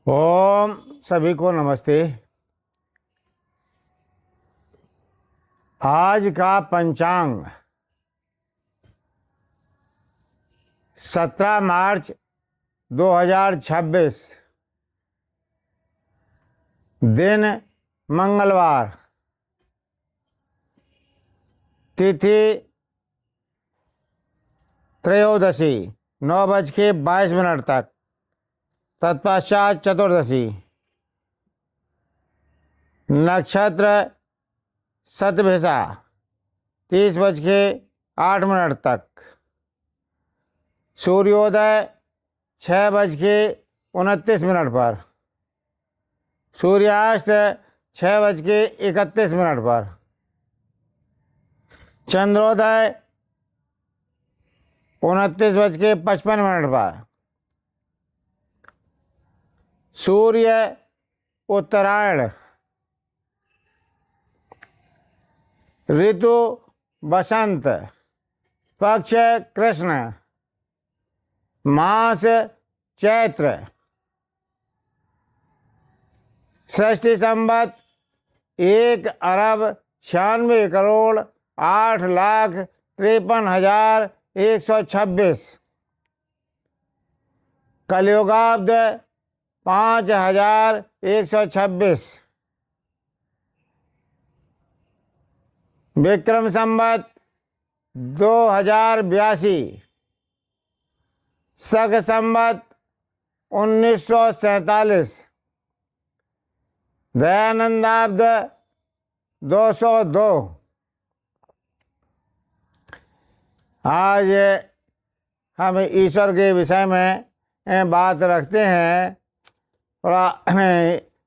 ओम सभी को नमस्ते। आज का पंचांग 17 मार्च 2026, दिन मंगलवार, तिथि त्रयोदशी 9:22 तक, तत्पश्चात चतुर्दशी, नक्षत्र शतभिषा 30:08 तक, सूर्योदय 6:29 पर, सूर्यास्त 6:31 पर, चंद्रोदय 29:55 पर, सूर्य उत्तरायण, ऋतु बसंत, पक्ष कृष्ण, मास चैत्र, षष्ठी संवत 1,96,08,53,126, कलयुगाब्द 5,126, विक्रम संवत 2082, शक संवत 1947, दयानंदाब्द 202। आज हम ईश्वर के विषय में बात रखते हैं।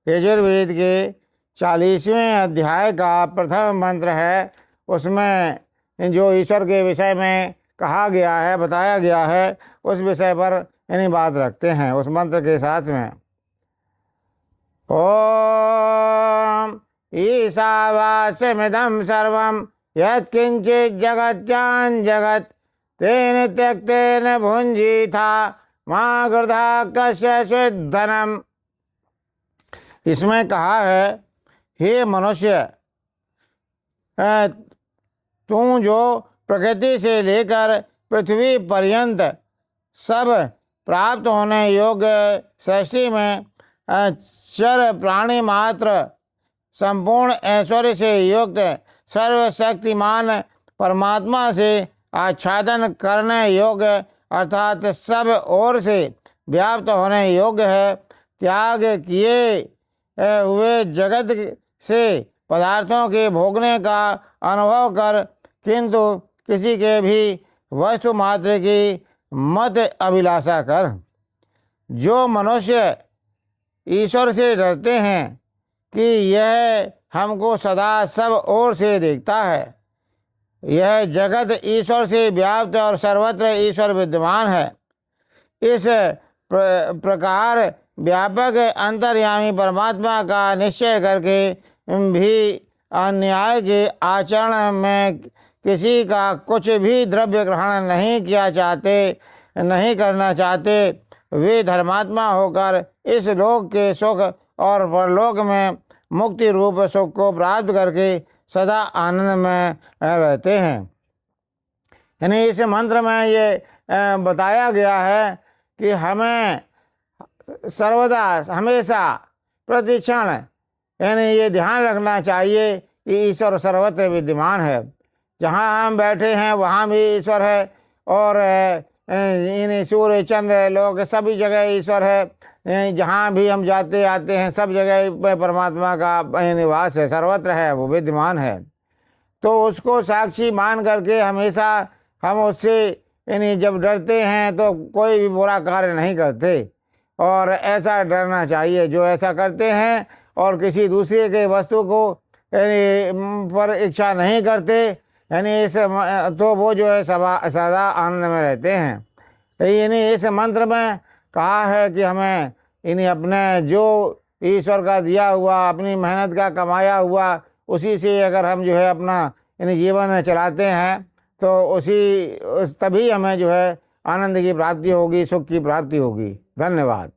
यजुर्वेद के 40वें अध्याय का प्रथम मंत्र है, उसमें जो ईश्वर के विषय में कहा गया है, बताया गया है, उस विषय पर इन्हीं बात रखते हैं उस मंत्र के साथ में। ओम ईशावास्यमिदं सर्वं यत्किंचित् जगत्यां जगत् तेन त्यक्तेन भुञ्जीथा मा गृधा कस्य धनम। इसमें कहा है, हे मनुष्य, तू जो प्रकृति से लेकर पृथ्वी पर्यंत सब प्राप्त होने योग्य सृष्टि में चर प्राणी मात्र संपूर्ण ऐश्वर्य से युक्त सर्वशक्तिमान परमात्मा से आच्छादन करने योग्य अर्थात सब ओर से व्याप्त होने योग्य है, त्याग किए हुए जगत से पदार्थों के भोगने का अनुभव कर, किंतु किसी के भी वस्तु मात्र की मत अभिलाषा कर। जो मनुष्य ईश्वर से डरते हैं कि यह हमको सदा सब ओर से देखता है, यह जगत ईश्वर से व्याप्त और सर्वत्र ईश्वर विद्यमान है, इस प्रकार व्यापक अंतर्यामी परमात्मा का निश्चय करके भी अन्याय के आचरण में किसी का कुछ भी द्रव्य ग्रहण नहीं करना चाहते, वे धर्मात्मा होकर इस लोक के सुख और परलोक में मुक्ति रूप सुख को प्राप्त करके सदा आनंद में रहते हैं। यानी इस मंत्र में ये बताया गया है कि हमें सर्वदा हमेशा प्रतिक्षण यानी ये ध्यान रखना चाहिए कि ईश्वर सर्वत्र विद्यमान है। जहाँ हम बैठे हैं वहाँ भी ईश्वर है, और इन सूर्य चंद्र लोग सभी जगह ईश्वर है। जहाँ भी हम जाते आते हैं सब जगह परमात्मा का निवास है, सर्वत्र है, वो विद्यमान है। तो उसको साक्षी मान करके हमेशा हम उससे यानी जब डरते हैं तो कोई भी बुरा कार्य नहीं करते, और ऐसा डरना चाहिए। जो ऐसा करते हैं और किसी दूसरे के वस्तु को यानी पर इच्छा नहीं करते, यानी इस तो वो जो है सदा आनंद में रहते हैं। यानी इस मंत्र में कहा है कि हमें यानी अपने जो ईश्वर का दिया हुआ, अपनी मेहनत का कमाया हुआ, उसी से अगर हम जो है अपना यानी जीवन चलाते हैं तो तभी हमें जो है आनंद की प्राप्ति होगी, सुख की प्राप्ति होगी। धन्यवाद।